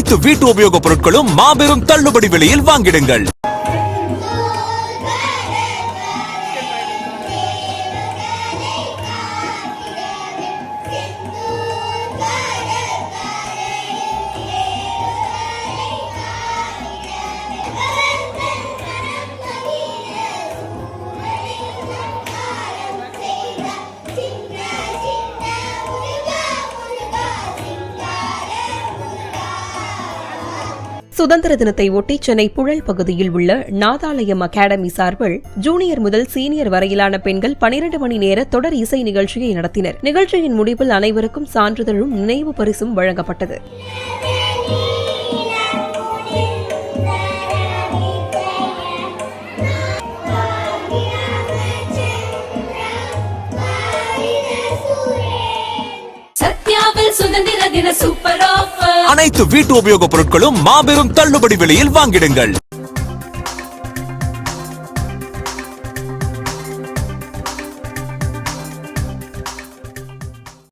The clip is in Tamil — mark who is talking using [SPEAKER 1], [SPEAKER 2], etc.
[SPEAKER 1] அனைத்து வீட்டு உபயோகப் பொருட்களும் மாபெரும் தள்ளுபடி விலையில் வாங்கிடுங்கள்.
[SPEAKER 2] சுதந்திர தினத்தை ஒட்டி சென்னை புழல் பகுதியில் உள்ள நாதாலயம் அகாடமி சார்பில் ஜூனியர் முதல் சீனியர் வரையிலான பெண்கள் 12 மணி நேர தொடர் இசை நிகழ்ச்சியை நடத்தினர். நிகழ்ச்சியின் முடிவில் அனைவருக்கும் சான்றிதழும் நினைவு பரிசும் வழங்கப்பட்டது.
[SPEAKER 1] அனைத்து வீட்டு உபயோகப் பொருட்களும் மாபெரும் தள்ளுபடி விலையில் வாங்கிடுங்கள்.